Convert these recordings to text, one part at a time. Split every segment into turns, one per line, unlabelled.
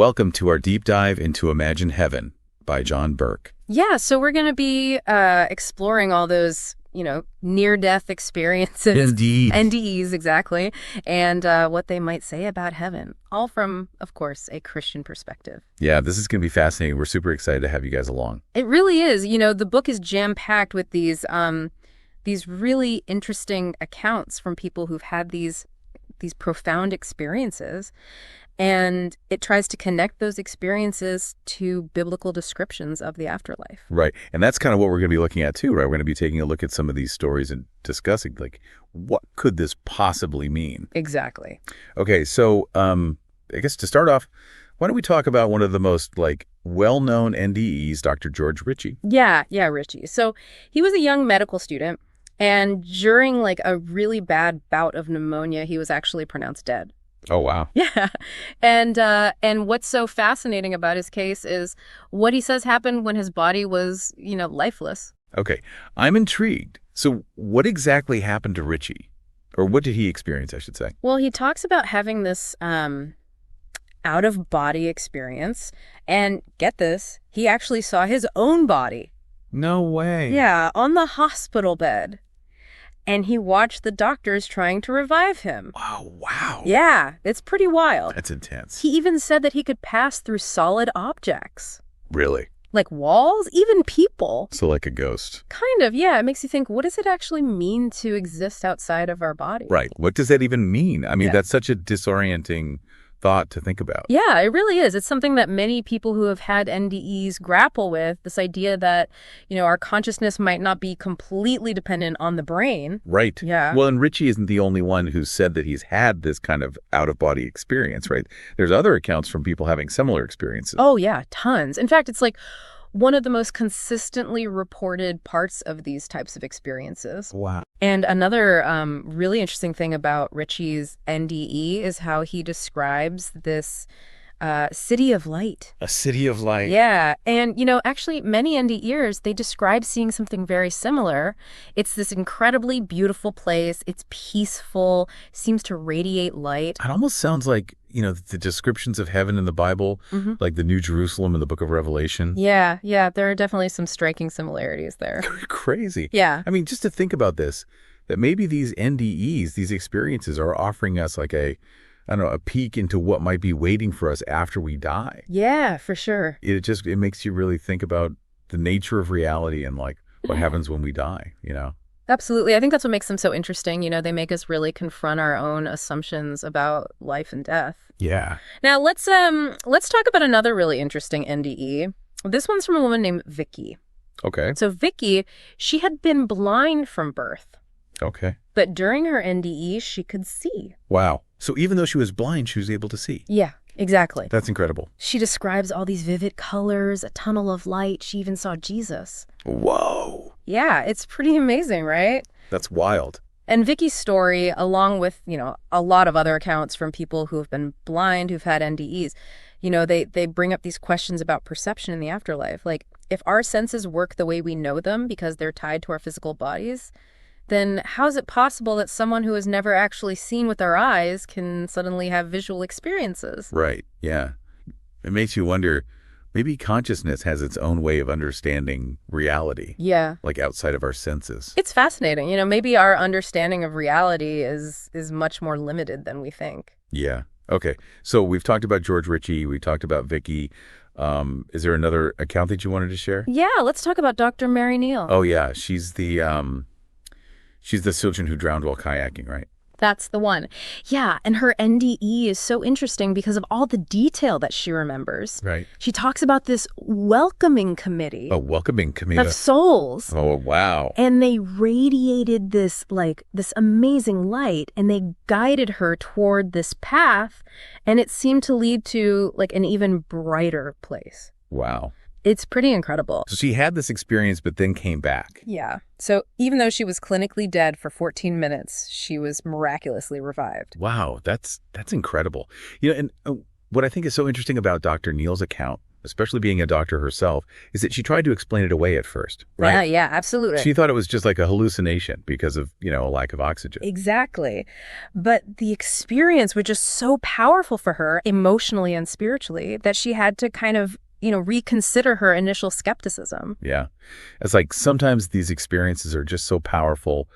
welcome to our deep dive into Imagine Heaven by John Burke.
Yeah, so we're going to be exploring all those, near-death experiences.
NDEs.
NDEs, exactly. And what they might say about heaven. All from, of course, a Christian perspective.
Yeah, this is going to be fascinating. We're super excited to have you guys along.
It really is. The book is jam-packed with these really interesting accounts from people who've had these profound experiences. And it tries to connect those experiences to biblical descriptions of the afterlife.
Right. And that's kind of what we're going to be looking at too, right? We're going to be taking a look at some of these stories and discussing, what could this possibly mean?
Exactly.
Okay, so I guess to start off, why don't we talk about one of the most, well-known NDEs, Dr. George Ritchie?
Yeah, Ritchie. So he was a young medical student, and during, a really bad bout of pneumonia, he was actually pronounced dead.
Oh, wow.
Yeah. And what's so fascinating about his case is what he says happened when his body was, lifeless. Okay.
I'm intrigued. So what exactly happened to Ritchie? Or what did he experience, I should say?
Well, he talks about having this out-of-body experience. And get this, he actually saw his own body.
No way.
Yeah, on the hospital bed. And he watched the doctors trying to revive him.
Oh, wow.
Yeah, it's pretty wild.
That's intense.
He even said that he could pass through solid objects.
Really?
Like walls, even people.
So like a ghost.
Kind of, yeah. It makes you think, what does it actually mean to exist outside of our body?
Right. What does that even mean? I mean,
Yeah.
That's such a disorienting thought to think about.
Yeah, it really is. It's something that many people who have had NDEs grapple with, this idea that, our consciousness might not be completely dependent on the brain.
Right.
Yeah.
Well, and Ritchie isn't the only one who said that he's had this kind of out-of-body experience, right? There's other accounts from people having similar experiences.
Oh, yeah, tons. In fact, it's one of the most consistently reported parts of these types of experiences.
Wow.
And another really interesting thing about Ritchie's NDE is how he describes this city of light.
A city of light.
Yeah. And, actually, many NDEers, they describe seeing something very similar. It's this incredibly beautiful place. It's peaceful, seems to radiate light.
It almost sounds like, the descriptions of heaven in the Bible, like the New Jerusalem in the book of Revelation.
Yeah. There are definitely some striking similarities there.
Crazy.
Yeah.
I mean, just to think about this, that maybe these NDEs, these experiences are offering us a peek into what might be waiting for us after we die.
Yeah, for sure.
It makes you really think about the nature of reality and what happens when we die,
Absolutely. I think that's what makes them so interesting. They make us really confront our own assumptions about life and death.
Yeah.
Now, let's talk about another really interesting NDE. This one's from a woman named Vicky.
Okay.
So Vicky, she had been blind from birth.
Okay.
But during her NDE, she could see.
Wow. So even though she was blind, she was able to see.
Yeah, exactly.
That's incredible.
She describes all these vivid colors, a tunnel of light. She even saw Jesus.
Whoa.
Yeah, it's pretty amazing, right?
That's wild.
And Vicky's story, along with, a lot of other accounts from people who have been blind, who've had NDEs, they bring up these questions about perception in the afterlife. Like, if our senses work the way we know them because they're tied to our physical bodies, then how is it possible that someone who has never actually seen with their eyes can suddenly have visual experiences?
Right. Yeah. It makes you wonder, maybe consciousness has its own way of understanding reality.
Yeah.
Like outside of our senses.
It's fascinating. Maybe our understanding of reality is much more limited than we think.
Yeah. Okay. So we've talked about George Ritchie. We talked about Vicky. Is there another account that you wanted to share?
Yeah. Let's talk about Dr. Mary Neal.
Oh, yeah. She's the surgeon who drowned while kayaking, right?
That's the one. Yeah, and her NDE is so interesting because of all the detail that she remembers.
Right.
She talks about this welcoming committee.
A welcoming committee.
Of souls.
Oh, wow.
And they radiated this amazing light, and they guided her toward this path, and it seemed to lead to an even brighter place.
Wow.
It's pretty incredible.
So she had this experience, but then came back.
Yeah. So even though she was clinically dead for 14 minutes, she was miraculously revived.
Wow, that's incredible. And what I think is so interesting about Dr. Neal's account especially being a doctor herself, is that she tried to explain it away at first, right?
Yeah, absolutely.
She thought it was just like a hallucination because of, a lack of oxygen.
Exactly. But the experience was just so powerful for her emotionally and spiritually that she had to kind of, reconsider her initial skepticism.
Yeah. It's like sometimes these experiences are just so powerful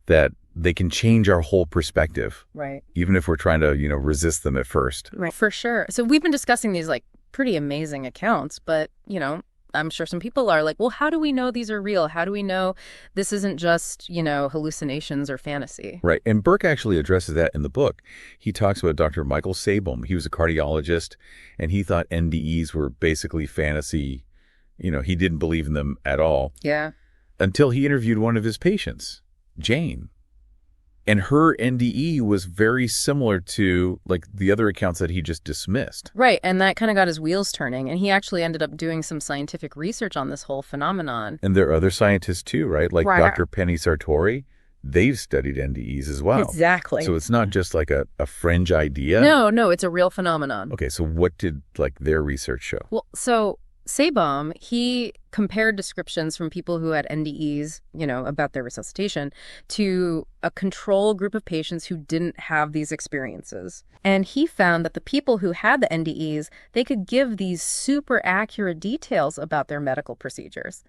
that they can change our whole perspective.
Right.
Even if we're trying to, resist them at first.
Right. For sure. So we've been discussing these pretty amazing accounts, but, I'm sure some people are like, well, how do we know these are real? How do we know this isn't just, hallucinations or fantasy?
Right. And Burke actually addresses that in the book. He talks about Dr. Michael Sabom. He was a cardiologist, and he thought NDEs were basically fantasy. He didn't believe in them at all.
Yeah.
Until he interviewed one of his patients, Jane. And her NDE was very similar to the other accounts that he just dismissed.
Right. And that kind of got his wheels turning. And he actually ended up doing some scientific research on this whole phenomenon.
And there are other scientists too, right? Like Dr. Penny Sartori. They've studied NDEs as well.
Exactly.
So it's not just like a fringe idea.
No, it's a real phenomenon.
Okay, so what did their research show?
Well, so Sabom, he compared descriptions from people who had NDEs, about their resuscitation, to a control group of patients who didn't have these experiences. And he found that the people who had the NDEs, they could give these super accurate details about their medical procedures.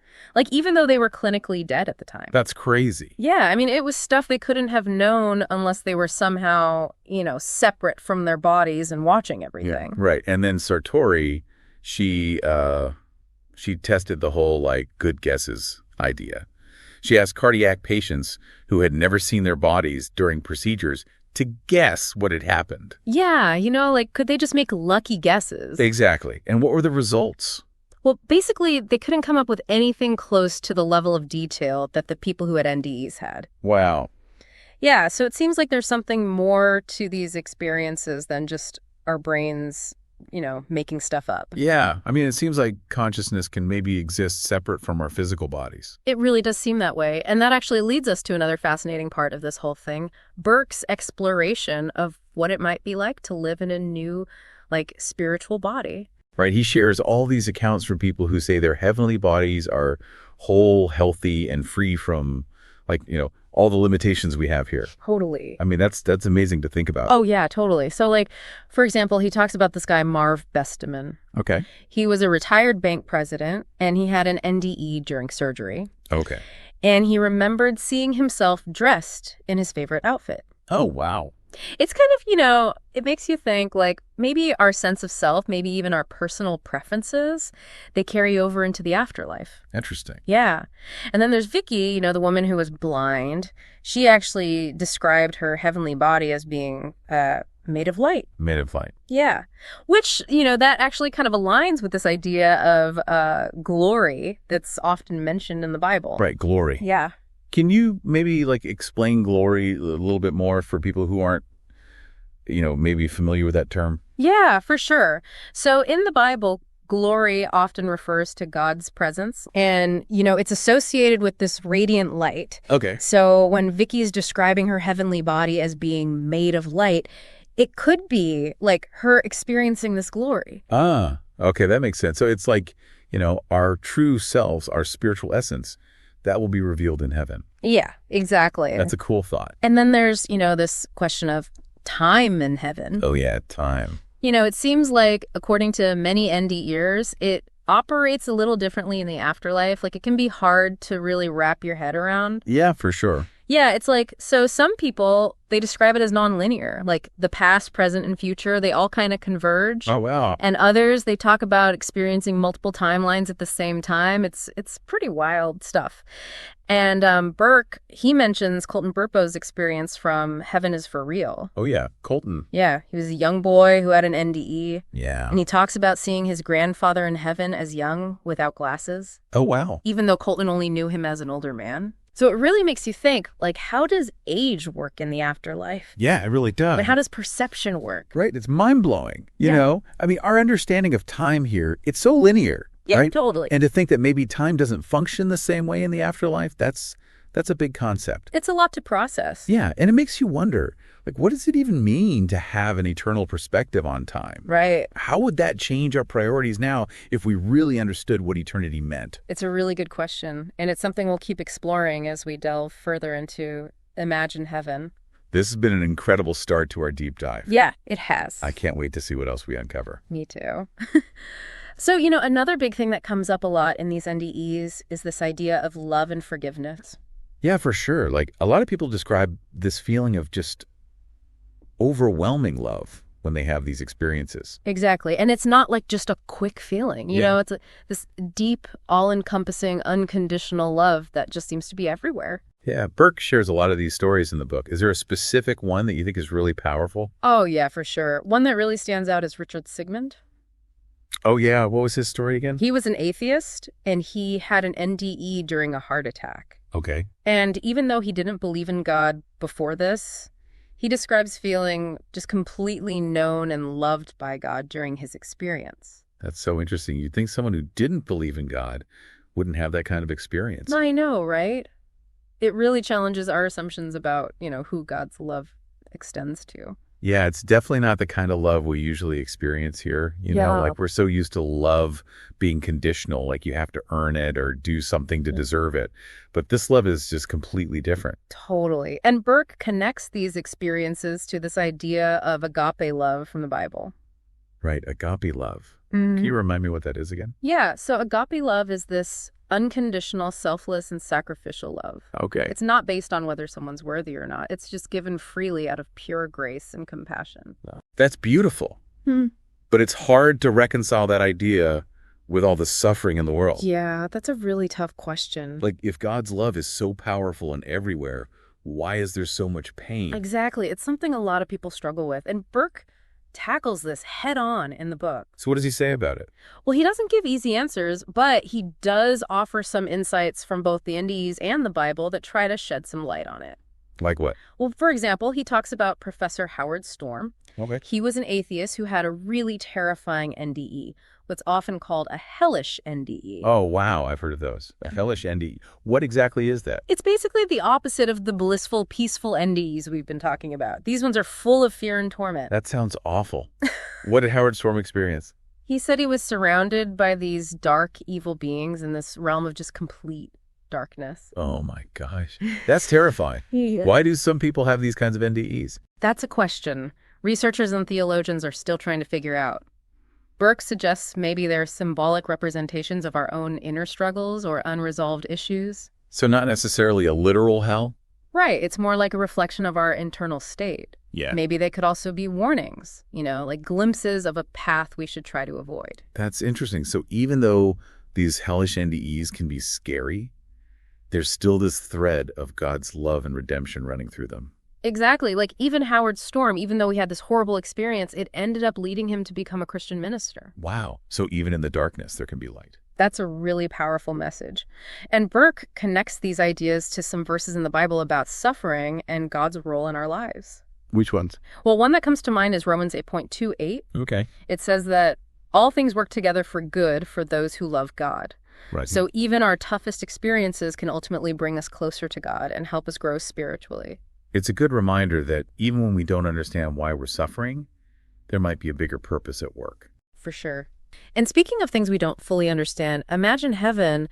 Even though they were clinically dead at the time.
That's crazy.
Yeah, I mean, it was stuff they couldn't have known unless they were somehow, separate from their bodies and watching everything.
Yeah, right. And then Sartori, she tested the whole good guesses idea. She asked cardiac patients who had never seen their bodies during procedures to guess what had happened.
Yeah, could they just make lucky guesses?
Exactly. And what were the results?
Well, basically, they couldn't come up with anything close to the level of detail that the people who had NDEs had.
Wow.
Yeah, so it seems like there's something more to these experiences than just our brains making stuff up.
Yeah. I mean, it seems like consciousness can maybe exist separate from our physical bodies.
It really does seem that way. And that actually leads us to another fascinating part of this whole thing, Burke's exploration of what it might be like to live in a new, spiritual body.
Right. He shares all these accounts from people who say their heavenly bodies are whole, healthy, and free from, all the limitations we have here.
Totally.
I mean, that's amazing to think about.
Oh, yeah, totally. So, for example, he talks about this guy, Marv Besteman.
Okay.
He was a retired bank president, and he had an NDE during surgery.
Okay.
And he remembered seeing himself dressed in his favorite outfit.
Oh, wow.
It's kind of, it makes you think, maybe our sense of self, maybe even our personal preferences, they carry over into the afterlife.
Interesting.
Yeah. And then there's Vicky, the woman who was blind. She actually described her heavenly body as being made of light.
Made of light.
Yeah. Which, that actually kind of aligns with this idea of glory that's often mentioned in the Bible.
Right, glory.
Yeah.
Can you maybe explain glory a little bit more for people who aren't, maybe familiar with that term?
Yeah, for sure. So in the Bible, glory often refers to God's presence. And, it's associated with this radiant light.
Okay.
So when Vicky's describing her heavenly body as being made of light, it could be her experiencing this glory.
Ah, okay. That makes sense. So it's our true selves, our spiritual essence, that will be revealed in heaven.
Yeah, exactly.
That's a cool thought.
And then there's, this question of time in heaven.
Oh, yeah, time.
It seems like, according to many NDEs, it operates a little differently in the afterlife. It can be hard to really wrap your head around.
Yeah, for sure.
Yeah, it's so some people, they describe it as nonlinear. The past, present, and future, they all kind of converge.
Oh, wow.
And others, they talk about experiencing multiple timelines at the same time. It's pretty wild stuff. And Burke, he mentions Colton Burpo's experience from Heaven is for Real.
Oh, yeah. Colton.
Yeah, he was a young boy who had an NDE.
Yeah.
And he talks about seeing his grandfather in heaven as young without glasses.
Oh, wow.
Even though Colton only knew him as an older man. So it really makes you think, how does age work in the afterlife?
Yeah, it really does.
But how does perception work?
Right. It's mind-blowing. You know, I mean, our understanding of time here, it's so linear.
Yeah,
right?
Totally.
And to think that maybe time doesn't function the same way in the afterlife, that's a big concept.
It's a lot to process.
Yeah. And it makes you wonder, Like, what does it even mean to have an eternal perspective on time?
Right.
How would that change our priorities now if we really understood what eternity meant?
It's a really good question, and it's something we'll keep exploring as we delve further into Imagine Heaven.
This has been an incredible start to our deep dive.
Yeah, it has.
I can't wait to see what else we uncover.
Me too. So, another big thing that comes up a lot in these NDEs is this idea of love and forgiveness.
Yeah, for sure. Like, a lot of people describe this feeling of just overwhelming love when they have these experiences.
Exactly. And it's not like just a quick feeling. You know, it's this deep, all-encompassing, unconditional love that just seems to be everywhere.
Yeah, Burke shares a lot of these stories in the book. Is there a specific one that you think is really powerful?
Oh, yeah, for sure. One that really stands out is Richard Sigmund.
Oh, yeah. What was his story again?
He was an atheist, and he had an NDE during a heart attack.
Okay.
And even though he didn't believe in God before this, he describes feeling just completely known and loved by God during his experience.
That's so interesting. You'd think someone who didn't believe in God wouldn't have that kind of experience.
I know, right? It really challenges our assumptions about, who God's love extends to.
Yeah, it's definitely not the kind of love we usually experience here. Like we're so used to love being conditional, like you have to earn it or do something to deserve it. But this love is just completely different.
Totally. And Burke connects these experiences to this idea of agape love from the Bible.
Right, agape love.
Mm-hmm.
Can you remind me what that is again?
Yeah, so agape love is this unconditional, selfless, and sacrificial love.
Okay.
It's not based on whether someone's worthy or not. It's just given freely out of pure grace and compassion.
That's beautiful. But it's hard to reconcile that idea with all the suffering in the world.
Yeah, that's a really tough question.
Like, if God's love is so powerful and everywhere, why is there so much pain?
Exactly. It's something a lot of people struggle with. And Burke tackles this head on in the book.
So what does he say about it?
Well, he doesn't give easy answers, but he does offer some insights from both the NDEs and the Bible that try to shed some light on it.
Like what?
Well, for example, he talks about Professor Howard Storm.
Okay.
He was an atheist who had a really terrifying NDE, what's often called a hellish NDE.
Oh, wow. I've heard of those. A hellish NDE. What exactly is that?
It's basically the opposite of the blissful, peaceful NDEs we've been talking about. These ones are full of fear and torment.
That sounds awful. What did Howard Storm experience?
He said he was surrounded by these dark, evil beings in this realm of just complete darkness.
Oh, my gosh. That's terrifying.
Yeah.
Why do some people have these kinds of NDEs?
That's a question researchers and theologians are still trying to figure out. Burke suggests maybe they're symbolic representations of our own inner struggles or unresolved issues.
So not necessarily a literal hell?
Right. It's more like a reflection of our internal state.
Yeah.
Maybe they could also be warnings, like glimpses of a path we should try to avoid.
That's interesting. So even though these hellish NDEs can be scary, there's still this thread of God's love and redemption running through them.
Exactly. Like even Howard Storm, even though he had this horrible experience, it ended up leading him to become a Christian minister.
Wow. So even in the darkness, there can be light.
That's a really powerful message. And Burke connects these ideas to some verses in the Bible about suffering and God's role in our lives.
Which ones?
Well, one that comes to mind is Romans 8:28.
Okay.
It says that all things work together for good for those who love God.
Right.
So even our toughest experiences can ultimately bring us closer to God and help us grow spiritually.
It's a good reminder that even when we don't understand why we're suffering, there might be a bigger purpose at work.
For sure. And speaking of things we don't fully understand, Imagine Heaven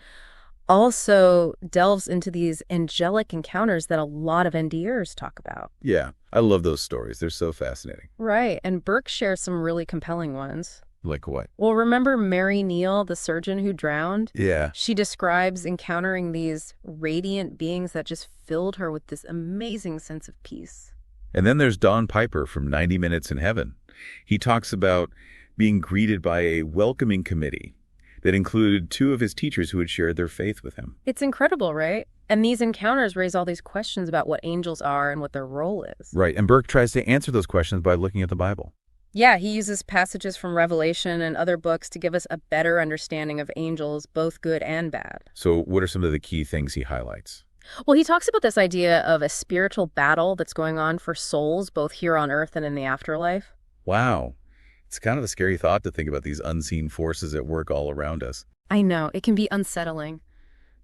also delves into these angelic encounters that a lot of NDErs talk about.
Yeah, I love those stories. They're so fascinating.
Right. And Burke shares some really compelling ones.
Like what?
Well, remember Mary Neal, the surgeon who drowned?
Yeah.
She describes encountering these radiant beings that just filled her with this amazing sense of peace.
And then there's Don Piper from 90 Minutes in Heaven. He talks about being greeted by a welcoming committee that included two of his teachers who had shared their faith with him.
It's incredible, right? And these encounters raise all these questions about what angels are and what their role is.
Right. And Burke tries to answer those questions by looking at the Bible.
Yeah, he uses passages from Revelation and other books to give us a better understanding of angels, both good and bad.
So what are some of the key things he highlights?
Well, he talks about this idea of a spiritual battle that's going on for souls, both here on Earth and in the afterlife.
Wow. It's kind of a scary thought to think about these unseen forces at work all around us.
I know, it can be unsettling.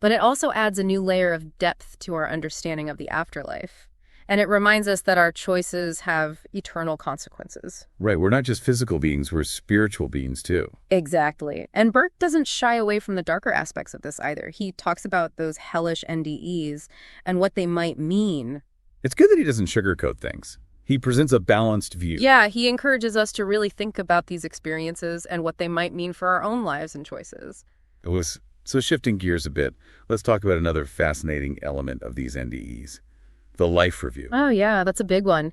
But it also adds a new layer of depth to our understanding of the afterlife. And it reminds us that our choices have eternal consequences.
Right, we're not just physical beings, we're spiritual beings too.
Exactly. And Burke doesn't shy away from the darker aspects of this either. He talks about those hellish NDEs and what they might mean.
It's good that he doesn't sugarcoat things. He presents a balanced view.
Yeah, he encourages us to really think about these experiences and what they might mean for our own lives and choices.
So shifting gears a bit, let's talk about another fascinating element of these NDEs, the life review.
Oh, yeah, that's a big one.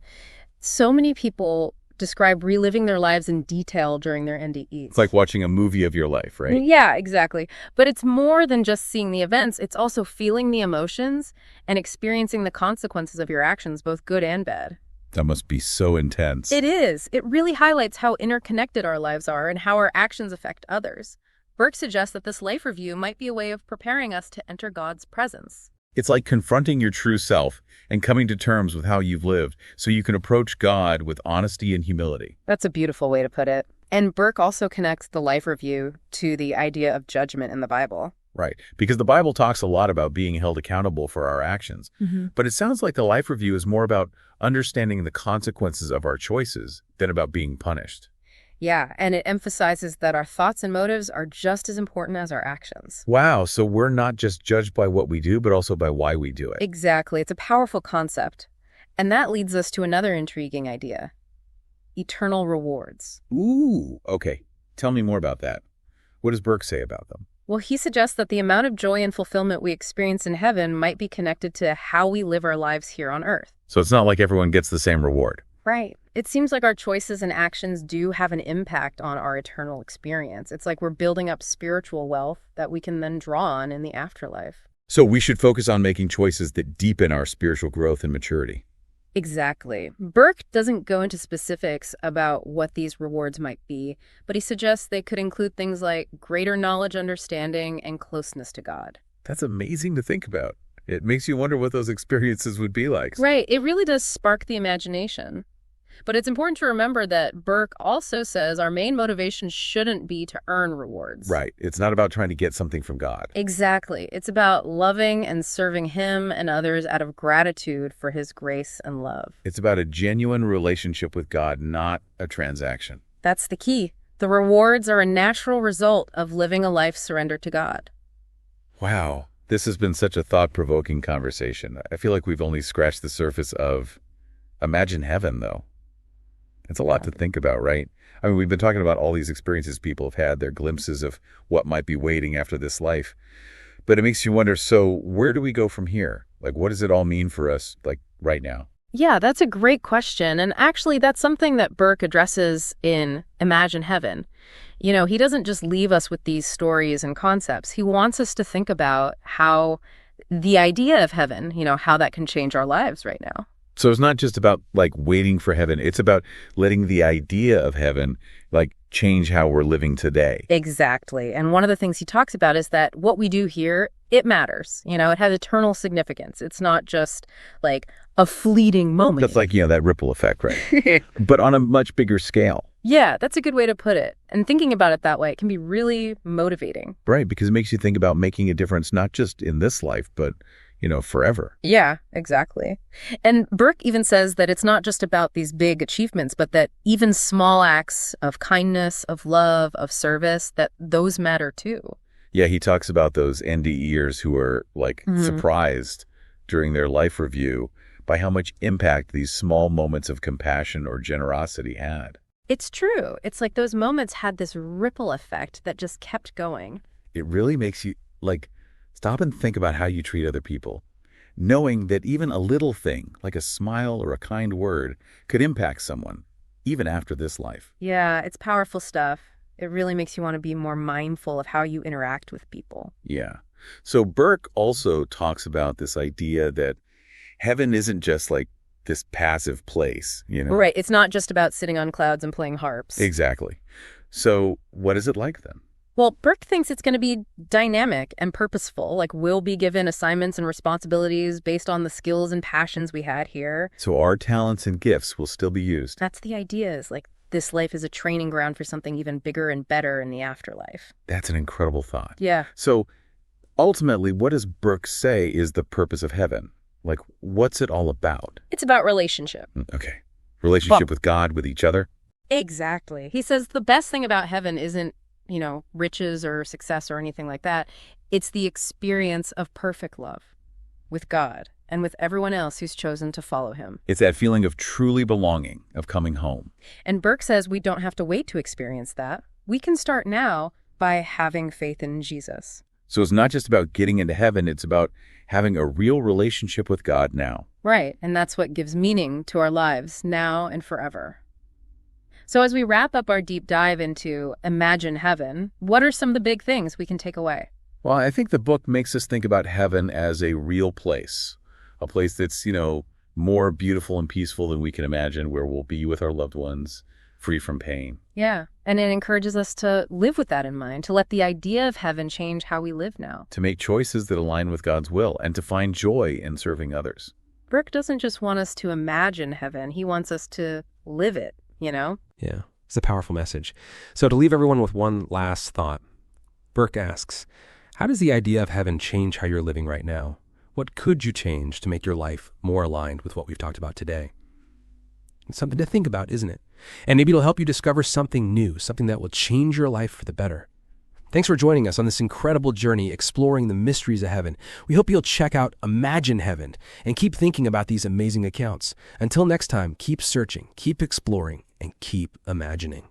So many people describe reliving their lives in detail during their NDEs.
It's like watching a movie of your life, right?
Yeah, exactly. But it's more than just seeing the events. It's also feeling the emotions and experiencing the consequences of your actions, both good and bad.
That must be so intense.
It is. It really highlights how interconnected our lives are and how our actions affect others. Burke suggests that this life review might be a way of preparing us to enter God's presence.
It's like confronting your true self and coming to terms with how you've lived so you can approach God with honesty and humility.
That's a beautiful way to put it. And Burke also connects the life review to the idea of judgment in the Bible.
Right, because the Bible talks a lot about being held accountable for our actions. But it sounds like the life review is more about understanding the consequences of our choices than about being punished.
Yeah, and it emphasizes that our thoughts and motives are just as important as our actions.
Wow, so we're not just judged by what we do, but also by why we do it.
Exactly. It's a powerful concept. And that leads us to another intriguing idea: eternal rewards.
Ooh, okay. Tell me more about that. What does Burke say about them?
Well, he suggests that the amount of joy and fulfillment we experience in heaven might be connected to how we live our lives here on earth.
So it's not like everyone gets the same reward.
Right. It seems like our choices and actions do have an impact on our eternal experience. It's like we're building up spiritual wealth that we can then draw on in the afterlife.
So we should focus on making choices that deepen our spiritual growth and maturity.
Exactly. Burke doesn't go into specifics about what these rewards might be, but he suggests they could include things like greater knowledge, understanding, and closeness to God.
That's amazing to think about. It makes you wonder what those experiences would be like.
Right. It really does spark the imagination. But it's important to remember that Burke also says our main motivation shouldn't be to earn rewards.
Right. It's not about trying to get something from God.
Exactly. It's about loving and serving him and others out of gratitude for his grace and love.
It's about a genuine relationship with God, not a transaction.
That's the key. The rewards are a natural result of living a life surrendered to God.
Wow. This has been such a thought-provoking conversation. I feel like we've only scratched the surface of imagine heaven, though. It's a lot to think about, right? I mean, we've been talking about all these experiences people have had, their glimpses of what might be waiting after this life. But it makes you wonder, so where do we go from here? Like, what does it all mean for us, like, right now?
Yeah, that's a great question. And actually, that's something that Burke addresses in Imagine Heaven. You know, he doesn't just leave us with these stories and concepts. He wants us to think about how the idea of heaven, how that can change our lives right now.
So it's not just about, like, waiting for heaven. It's about letting the idea of heaven, like, change how we're living today.
Exactly. And one of the things he talks about is that what we do here, it matters. It has eternal significance. It's not just, like, a fleeting moment.
That's like, that ripple effect, right? But on a much bigger scale.
Yeah, that's a good way to put it. And thinking about it that way, it can be really motivating.
Right, because it makes you think about making a difference not just in this life, but forever.
Yeah, exactly. And Burke even says that it's not just about these big achievements, but that even small acts of kindness, of love, of service, that those matter too.
Yeah, he talks about those NDEers who are, like, surprised during their life review by how much impact these small moments of compassion or generosity had.
It's true. It's like those moments had this ripple effect that just kept going.
It really makes you, like, stop and think about how you treat other people, knowing that even a little thing, like a smile or a kind word, could impact someone, even after this life.
Yeah, it's powerful stuff. It really makes you want to be more mindful of how you interact with people.
Yeah. So Burke also talks about this idea that heaven isn't just like this passive place,
Right. It's not just about sitting on clouds and playing harps.
Exactly. So what is it like then?
Well, Burke thinks it's going to be dynamic and purposeful, like we'll be given assignments and responsibilities based on the skills and passions we had here.
So our talents and gifts will still be used.
That's the idea, is like this life is a training ground for something even bigger and better in the afterlife.
That's an incredible thought.
Yeah.
So ultimately, what does Burke say is the purpose of heaven? Like, what's it all about?
It's about relationship.
Okay. Relationship with God, with each other?
Exactly. He says the best thing about heaven isn't, riches or success or anything like that. It's the experience of perfect love with God and with everyone else who's chosen to follow him.
It's that feeling of truly belonging, of coming home.
And Burke says we don't have to wait to experience that. We can start now by having faith in Jesus.
So it's not just about getting into heaven, it's about having a real relationship with God now.
Right, and that's what gives meaning to our lives now and forever. So as we wrap up our deep dive into Imagine Heaven, what are some of the big things we can take away?
Well, I think the book makes us think about heaven as a real place, a place that's, more beautiful and peaceful than we can imagine, where we'll be with our loved ones, free from pain.
Yeah, and it encourages us to live with that in mind, to let the idea of heaven change how we live now.
To make choices that align with God's will and to find joy in serving others.
Burke doesn't just want us to imagine heaven, he wants us to live it,
Yeah, it's a powerful message. So to leave everyone with one last thought, Burke asks, how does the idea of heaven change how you're living right now? What could you change to make your life more aligned with what we've talked about today? It's something to think about, isn't it? And maybe it'll help you discover something new, something that will change your life for the better. Thanks for joining us on this incredible journey exploring the mysteries of heaven. We hope you'll check out Imagine Heaven and keep thinking about these amazing accounts. Until next time, keep searching, keep exploring, and keep imagining.